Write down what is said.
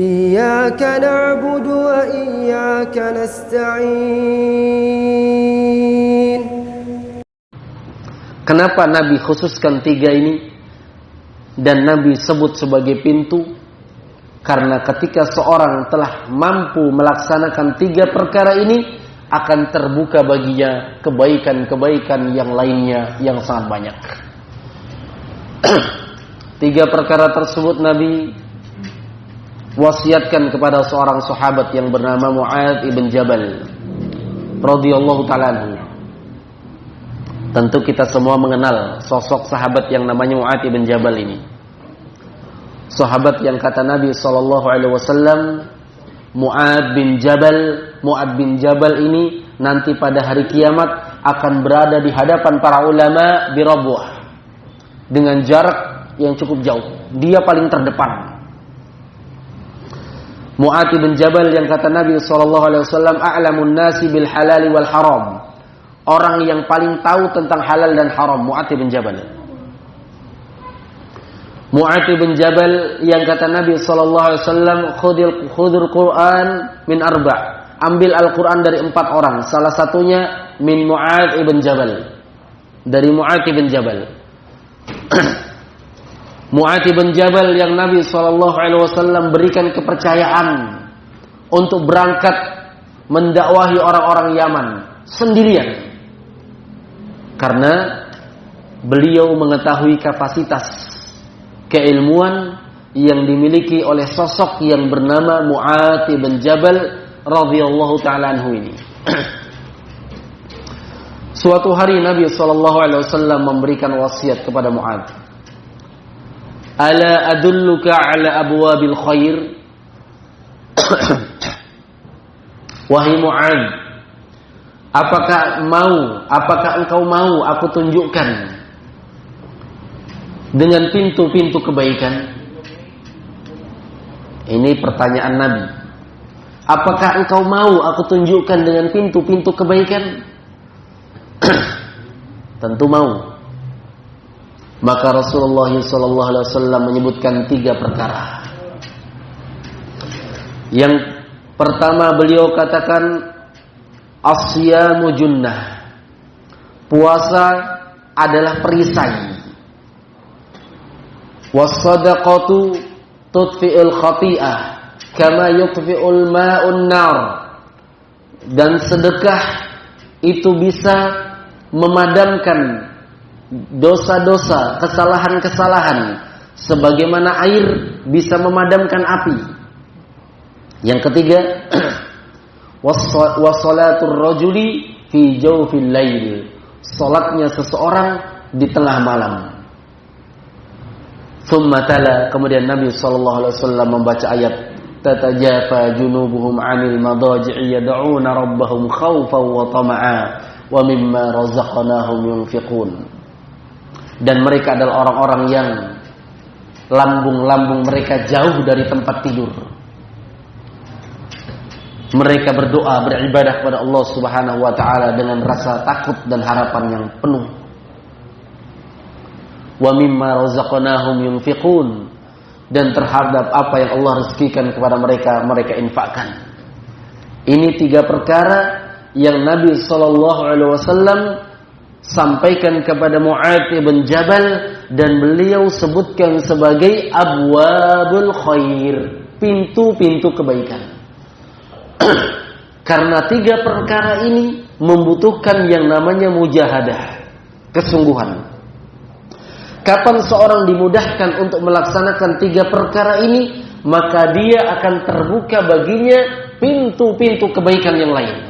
إياك نعبد وإياك نستعين. Kenapa Nabi khususkan 3 ini dan Nabi sebut sebagai pintu? Karena ketika seorang telah mampu melaksanakan 3 perkara ini, akan terbuka baginya kebaikan-kebaikan yang lainnya yang sangat banyak. 3 perkara tersebut Nabi wasiatkan kepada seorang sahabat yang bernama Mu'adz ibn Jabal radhiyallahu ta'ala anhu. Tentu kita semua mengenal sosok sahabat yang namanya Mu'adz ibn Jabal ini. Sahabat yang kata Nabi SAW, Mu'adz bin Jabal ini nanti pada hari kiamat akan berada di hadapan para ulama di Rabwah dengan jarak yang cukup jauh. Dia paling terdepan. Mu'adz bin Jabal yang kata Nabi SAW, a'lamun nasi bil halal wal haram. Orang yang paling tahu tentang halal dan haram, Mu'adz bin Jabal. Mu'adz bin Jabal yang kata Nabi SAW, khudil Quran min 4. Ambil Al-Quran dari 4 orang. Salah satunya min Mu'adz bin Jabal. Dari Mu'adz bin Jabal. Mu'adz bin Jabal yang Nabi SAW berikan kepercayaan untuk berangkat mendakwahi orang-orang Yaman sendirian. Karena beliau mengetahui kapasitas keilmuan yang dimiliki oleh sosok yang bernama Mu'adz bin Jabal radhiyallahu ta'ala anhu ini. Suatu hari Nabi SAW memberikan wasiat kepada Mu'adz. Ala adulluka ala abwabil khair. Wahai Mu'adz, apakah engkau mau aku tunjukkan dengan pintu-pintu kebaikan? Ini pertanyaan Nabi. Apakah engkau mau aku tunjukkan dengan pintu-pintu kebaikan? Tentu mau. Maka Rasulullah SAW menyebutkan 3 perkara. Yang pertama beliau katakan, as-siyamu junnah. Puasa adalah perisai. Was-sadaqatu tudfi'ul khati'ah kama yutfi'ul ma'un nar. Dan sedekah itu bisa memadamkan dosa-dosa, kesalahan-kesalahan sebagaimana air bisa memadamkan api. Yang ketiga, wassalatur rajuli fi jawfil lail. Salatnya seseorang di tengah malam. Tsumma tala, kemudian Nabi sallallahu alaihi wasallam membaca ayat, tatajafa junubuhum 'anil madaji'i yad'una rabbahum khaufan wa tama'a wa mimma razaqnahum yunfiqun. Dan mereka adalah orang-orang yang lambung-lambung mereka jauh dari tempat tidur. Mereka berdoa, beribadah kepada Allah Subhanahu wa taala dengan rasa takut dan harapan yang penuh. Wa mimma razaqnahum yunfiqun. Dan terhadap apa yang Allah rezekikan kepada mereka, mereka infakkan. Ini 3 perkara yang Nabi SAW sampaikan kepada Mu'adz bin Jabal dan beliau sebutkan sebagai abwabul khair, pintu-pintu kebaikan. Karena 3 perkara ini membutuhkan yang namanya mujahadah, kesungguhan. Kapan seorang dimudahkan untuk melaksanakan 3 perkara ini, maka dia akan terbuka baginya pintu-pintu kebaikan yang lain.